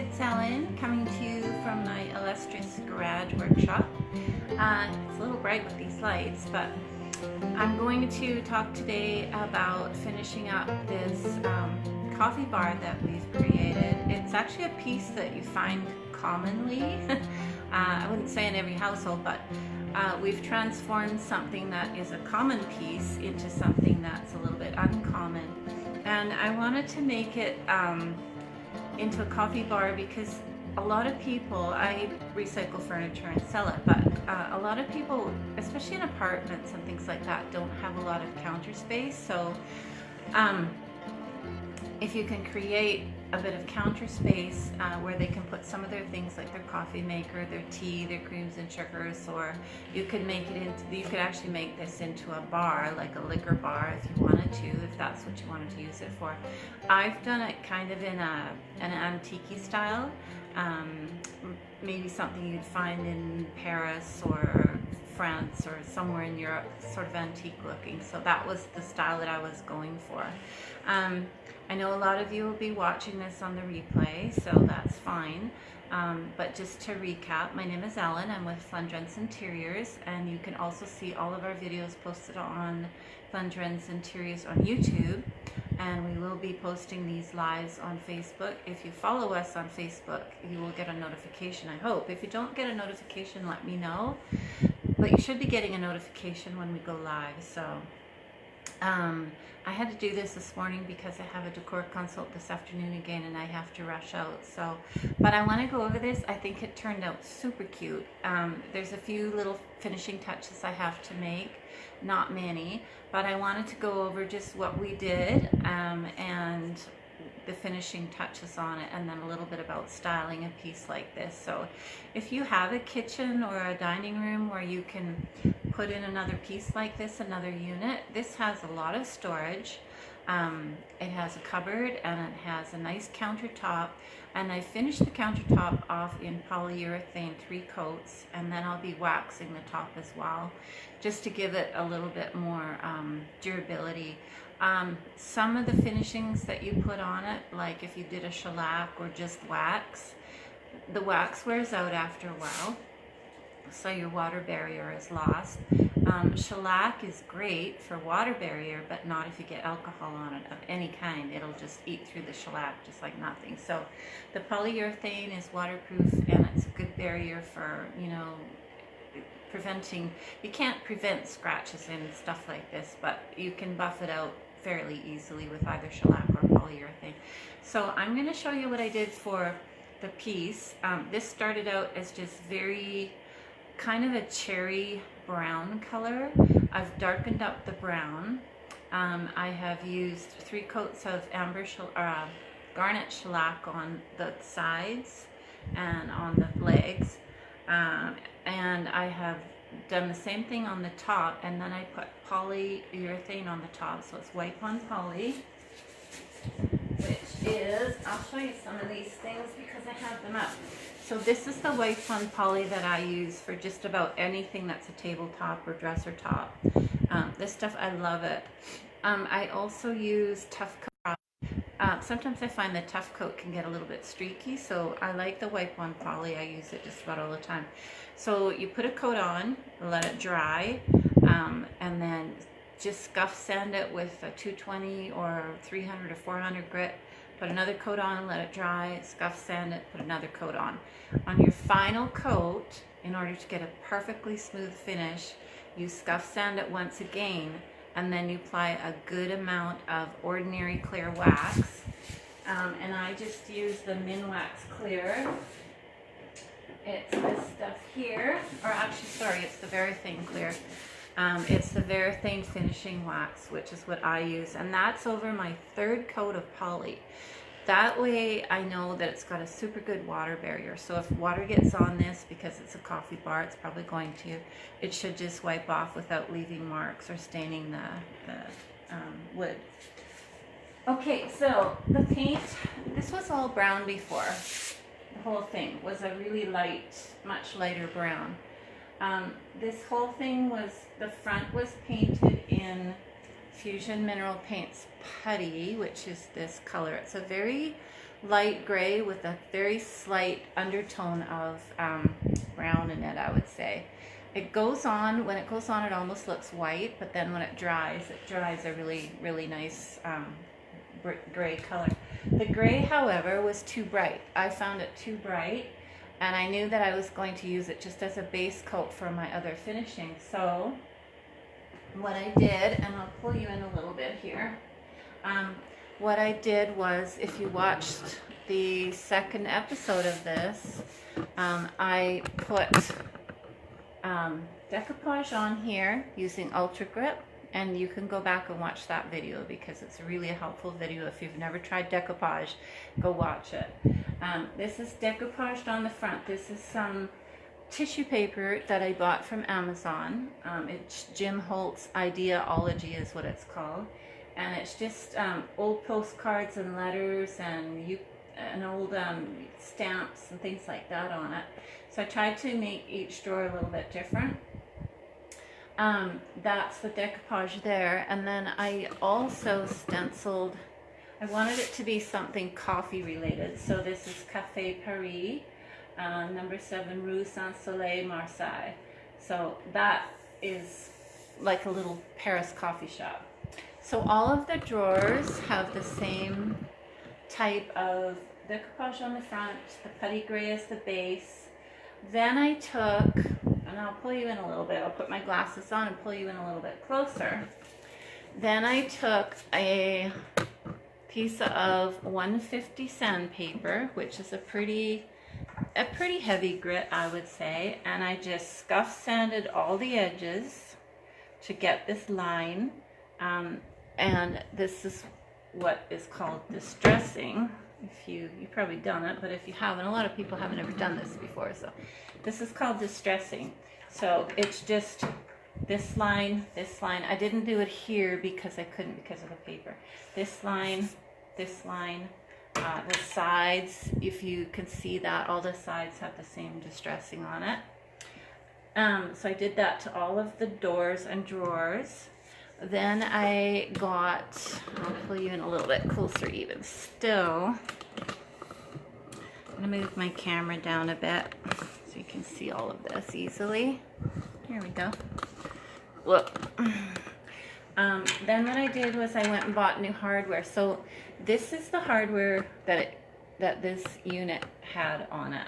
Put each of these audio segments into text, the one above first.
it's Ellen coming to you from my illustrious garage workshop. It's a little bright with these lights, but I'm going to talk today about finishing up this coffee bar that we've created. It's actually a piece that you find commonly. I wouldn't say in every household, but we've transformed something that is a common piece into something that's a little bit uncommon. And I wanted to make it into a coffee bar because a lot of people, I recycle furniture and sell it, but a lot of people, especially in apartments and things like that, don't have a lot of counter space. So if you can create a bit of counter space where they can put some of their things like their coffee maker, their tea, their creams and sugars, or you could make it into, you could actually make this into a bar, like a liquor bar if you wanted to, if that's what you wanted to use it for. I've done it kind of in an antique style, maybe something you'd find in Paris or France or somewhere in Europe, sort of antique looking. So that was the style that I was going for. I know a lot of you will be watching this on the replay, so that's fine. But just to recap, my name is Ellen. I'm with Flandrens Interiors, and you can also see all of our videos posted on Flandrens Interiors on YouTube. And we will be posting these lives on Facebook. If you follow us on Facebook, you will get a notification, I hope. If you don't get a notification, let me know. But you should be getting a notification when we go live. So I had to do this morning because I have a decor consult this afternoon again and I have to rush out. So, but I want to go over this. I think it turned out super cute. There's a few little finishing touches I have to make, not many, but I wanted to go over just what we did and the finishing touches on it, and then a little bit about styling a piece like this. So if you have a kitchen or a dining room where you can put in another piece like this, another unit, this has a lot of storage. It has a cupboard and it has a nice countertop, and I finished the countertop off in polyurethane 3 coats, and then I'll be waxing the top as well just to give it a little bit more durability. Some of the finishings that you put on it, like if you did a shellac or just wax, the wax wears out after a while, so your water barrier is lost. Shellac is great for water barrier, but not if you get alcohol on it of any kind. It'll just eat through the shellac just like nothing. So the polyurethane is waterproof, and it's a good barrier for, you know, preventing, you can't prevent scratches and stuff like this, but you can buff it out fairly easily with either shellac or polyurethane. So I'm going to show you what I did for the piece. This started out as just very kind of a cherry brown color. I've darkened up the brown. I have used 3 coats of garnet shellac on the sides and on the legs, and I have done the same thing on the top, and then I put polyurethane on the top, so it's white on poly, which is, I'll show you some of these things because I have them up. So this is the white on poly that I use for just about anything that's a tabletop or dresser top. This stuff, I love it. I also use tough coat. Sometimes I find the tough coat can get a little bit streaky, so I like the white on poly. I use it just about all the time. So you put a coat on, let it dry, and then just scuff sand it with a 220 or 300 or 400 grit. Put another coat on, let it dry, scuff sand it, put another coat on. On your final coat, in order to get a perfectly smooth finish, you scuff sand it once again, and then you apply a good amount of ordinary clear wax. And I just use the Minwax Clear. It's this stuff here, or actually, sorry, it's the Varathane Clear. It's the Varathane Finishing Wax, which is what I use, and that's over my 3rd coat of poly. That way I know that it's got a super good water barrier. So if water gets on this, because it's a coffee bar, it's probably going to, it should just wipe off without leaving marks or staining the wood. Okay, so the paint, this was all brown before. The whole thing was a really light, much lighter brown. This whole thing was, the front was painted in Fusion Mineral Paints Putty, which is this color. It's a very light gray with a very slight undertone of brown in it, I would say. It goes on, when it goes on it almost looks white, but then when it dries a really, really nice gray color. The gray, however, was too bright. I found it too bright, and I knew that I was going to use it just as a base coat for my other finishing. So what I did, and I'll pull you in a little bit here, what I did was, if you watched the second episode of this, I put decopauge on here using Ultra Grip, and you can go back and watch that video because it's really a helpful video. If you've never tried decopauge, go watch it. This is decoupaged on the front. This is some tissue paper that I bought from Amazon. It's Jim Holt's Ideology is what it's called. And it's just old postcards and letters and old stamps and things like that on it. So I tried to make each drawer a little bit different. That's the decoupage there. And then I also stenciled, I wanted it to be something coffee related. So this is Café Paris, number 7 Rue Saint-Soleil, Marseille. So that is like a little Paris coffee shop. So all of the drawers have the same type of decoupage on the front. The putty gray is the base. Then I took, and I'll pull you in a little bit, I'll put my glasses on and pull you in a little bit closer. Then I took a piece of 150 sandpaper, which is a pretty heavy grit, I would say, and I just scuff sanded all the edges to get this line. And this is what is called distressing. If you've probably done it, but if you haven't, a lot of people haven't ever done this before. So this is called distressing. So it's just this line, this line. I didn't do it here because I couldn't because of the paper. This line, the sides, if you can see that, all the sides have the same distressing on it. So I did that to all of the doors and drawers. Then I got, I'll pull you in a little bit closer even still. I'm going to move my camera down a bit so you can see all of this easily. Here we go. Look. Then what I did was I went and bought new hardware. So this is the hardware that this unit had on it.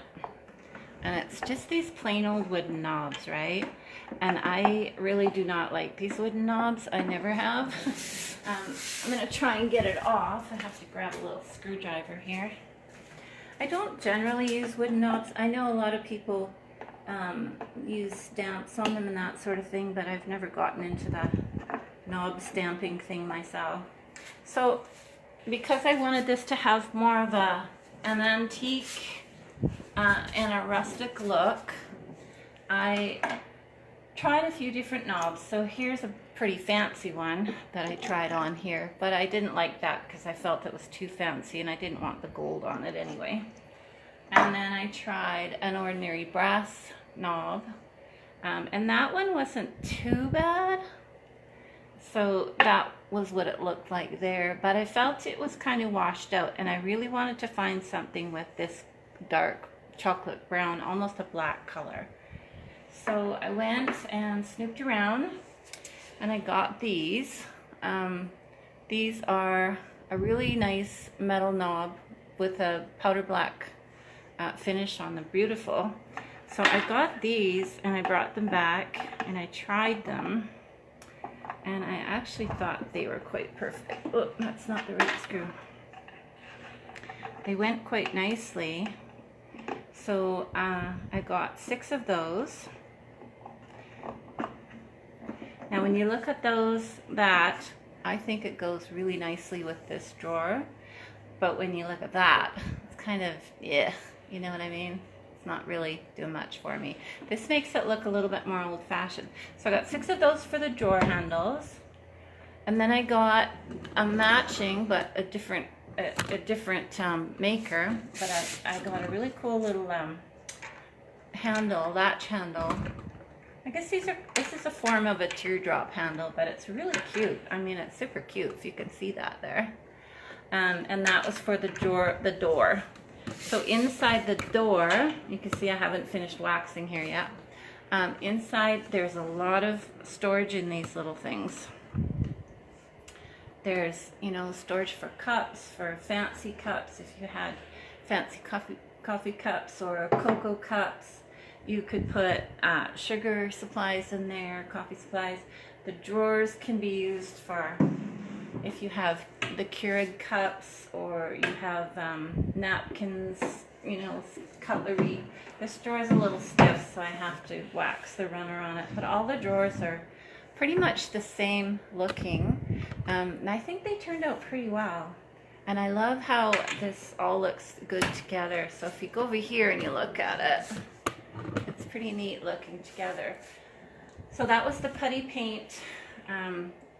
And it's just these plain old wooden knobs, right? And I really do not like these wooden knobs. I never have. I'm going to try and get it off. I have to grab a little screwdriver here. I don't generally use wooden knobs. I know a lot of people use stamps on them and that sort of thing, but I've never gotten into the knob stamping thing myself. So because I wanted this to have more of an antique and a rustic look, I tried a few different knobs. So here's a pretty fancy one that I tried on here, but I didn't like that because I felt it was too fancy and I didn't want the gold on it anyway. And then I tried an ordinary brass knob, and that one wasn't too bad. So that was what it looked like there, but I felt it was kind of washed out, and I really wanted to find something with this dark chocolate brown, almost a black color. So I went and snooped around and I got these. These are a really nice metal knob with a powder black finish on them, beautiful. So I got these and I brought them back and I tried them, and I actually thought they were quite perfect. Oh, that's not the right screw. They went quite nicely. So I got 6 of those. Now when you look at that, I think it goes really nicely with this drawer. But when you look at that, it's kind of, yeah, you know what I mean? It's not really doing much for me. This makes it look a little bit more old-fashioned. So I got 6 of those for the drawer handles. And then I got a matching, but a different maker, but I got a really cool little handle, latch handle, I guess this is a form of a teardrop handle, but it's really cute. I mean, it's super cute if you can see that there. And that was for the door. So inside the door, you can see I haven't finished waxing here yet. Inside, there's a lot of storage in these little things. There's, you know, storage for cups, for fancy cups. If you had fancy coffee cups or cocoa cups, you could put sugar supplies in there, coffee supplies. The drawers can be used for if you have the Keurig cups or you have napkins, you know, cutlery. This drawer is a little stiff, so I have to wax the runner on it. But all the drawers are pretty much the same looking. And I think they turned out pretty well. And I love how this all looks good together. So if you go over here and you look at it, it's pretty neat looking together. So that was the putty paint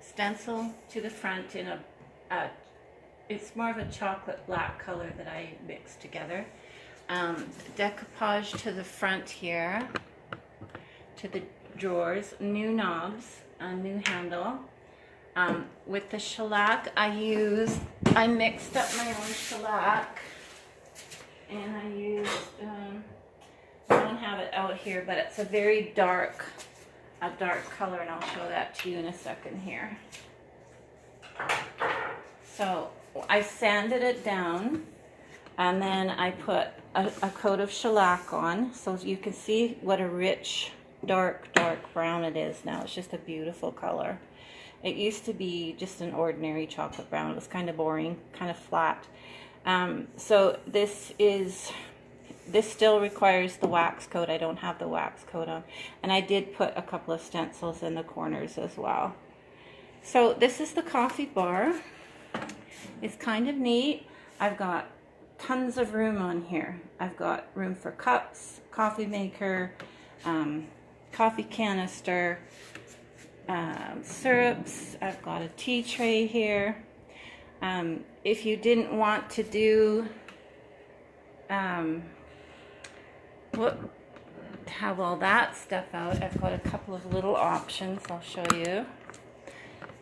stencil to the front in it's more of a chocolate black color that I mixed together. Decoupage to the front here, to the drawers, new knobs, a new handle. With the shellac I mixed up my own shellac, and I used, I don't have it out here, but it's a very dark color, and I'll show that to you in a second here. So I sanded it down, and then I put a coat of shellac on, so you can see what a rich, dark brown it is now. It's just a beautiful color. It used to be just an ordinary chocolate brown. It was kind of boring, kind of flat. So this still requires the wax coat. I don't have the wax coat on. And I did put a couple of stencils in the corners as well. So this is the coffee bar. It's kind of neat. I've got tons of room on here. I've got room for cups, coffee maker, coffee canister, syrups. I've got a tea tray here. If you didn't want to do have all that stuff out, I've got a couple of little options I'll show you.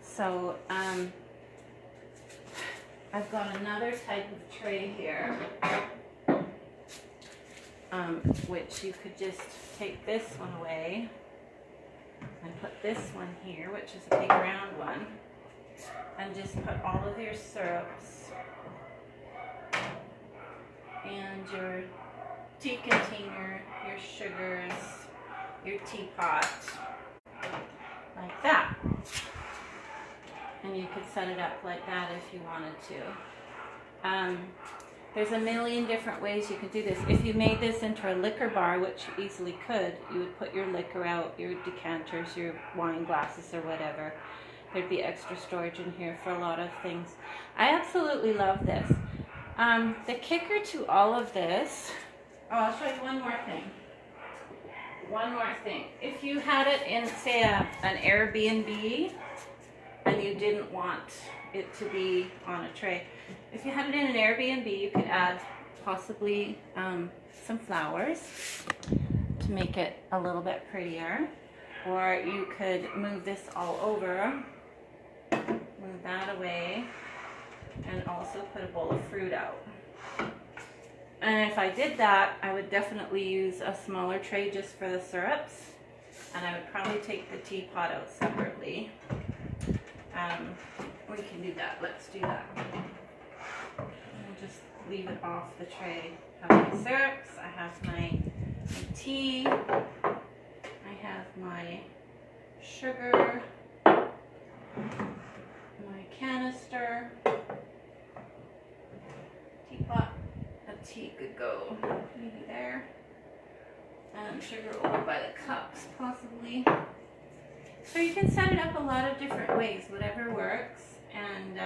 So I've got another type of tray here, which you could just take this one away and put this one here, which is a big round one, and just put all of your syrups and your tea container, your sugars, your teapot, like that. And you could set it up like that if you wanted to. There's a million different ways you can do this. If you made this into a liquor bar, which you easily could, you would put your liquor out, your decanters, your wine glasses or whatever. There'd be extra storage in here for a lot of things. I absolutely love this. The kicker to all of this, I'll show you one more thing. One more thing. If you had it in, say, an Airbnb, and you didn't want it to be on a tray, if you had it in an Airbnb, you could add possibly some flowers to make it a little bit prettier, or you could move this all over, move that away, and also put a bowl of fruit out. And if I did that, I would definitely use a smaller tray just for the syrups, and I would probably take the teapot out separately. We can do that. Let's do that. I'll just leave it off the tray. I have my syrups, I have my tea, I have my sugar, my canister, teapot. A tea could go maybe there, and sugar over by the cups possibly. So you can set it up a lot of different ways, whatever works, and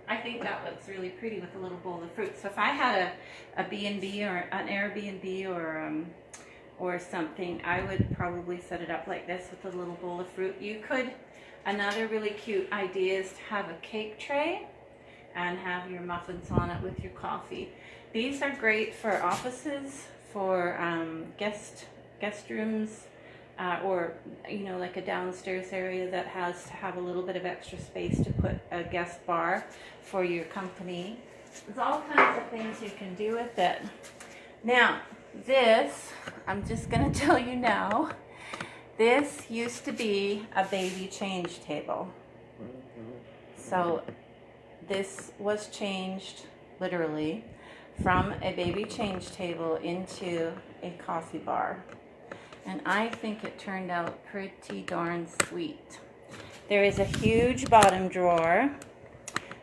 I think that looks really pretty with a little bowl of fruit. So if I had a B&B or an Airbnb or something, I would probably set it up like this with a little bowl of fruit. You could, another really cute idea is to have a cake tray and have your muffins on it with your coffee. These are great for offices, for guest rooms, or you know, like a downstairs area that has to have a little bit of extra space to put a guest bar for your company. There's all kinds of things you can do with it. Now, this, I'm just going to tell you now, this used to be a baby change table. So this was changed literally from a baby change table into a coffee bar. And I think it turned out pretty darn sweet. There is a huge bottom drawer,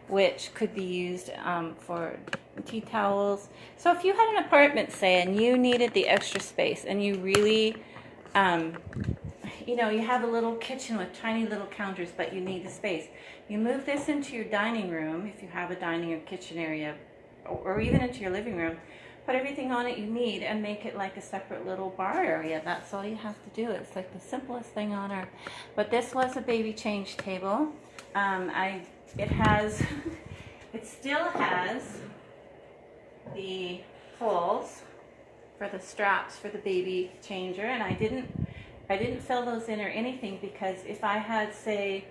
which could be used for tea towels. So if you had an apartment, say, and you needed the extra space, and you really, you know, you have a little kitchen with tiny little counters, but you need the space. You move this into your dining room, if you have a dining or kitchen area, or even into your living room. Put everything on it you need and make it like a separate little bar area. That's all you have to do. It's like the simplest thing on earth. But this was a baby change table. It has, it still has the holes for the straps for the baby changer, and I didn't fill those in or anything, because if I had, say,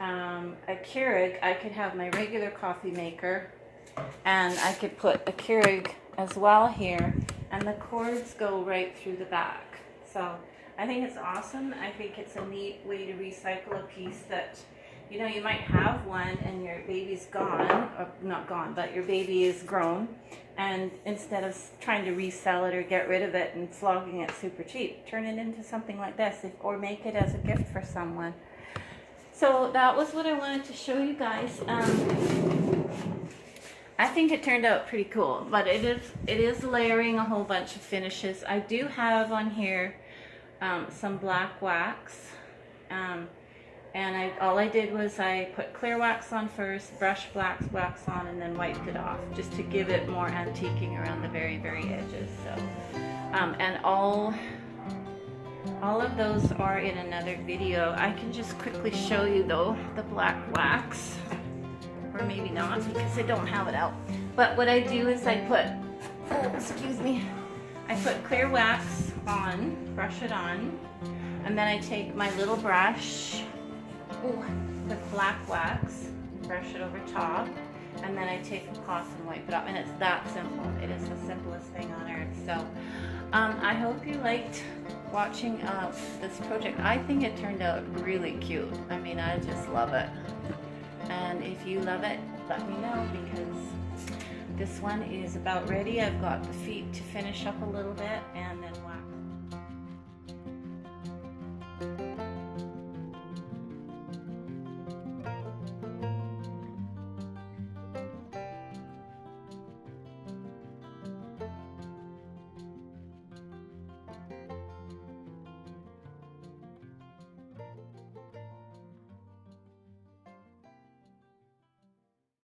a Keurig, I could have my regular coffee maker, and I could put a Keurig as well here, and the cords go right through the back. So I think it's awesome. I think it's a neat way to recycle a piece that, you know, you might have one and your baby's gone, or not gone, but your baby is grown, and instead of trying to resell it or get rid of it and flogging it super cheap, turn it into something like this, or make it as a gift for someone. So that was what I wanted to show you guys. I think it turned out pretty cool, but it is layering a whole bunch of finishes. I do have on here some black wax, and all I did was I put clear wax on first, brushed black wax on, and then wiped it off, just to give it more antiquing around the very, very edges. So, and all of those are in another video. I can just quickly show you though the black wax. Or maybe not, because I don't have it out. But what I do is I put, excuse me, I put clear wax on, brush it on, and then I take my little brush, with black wax, brush it over top, and then I take a cloth and wipe it off. And it's that simple. It is the simplest thing on earth. So I hope you liked watching this project. I think it turned out really cute. I mean, I just love it. And if you love it, let me know, because this one is about ready. I've got the feet to finish up a little bit, and then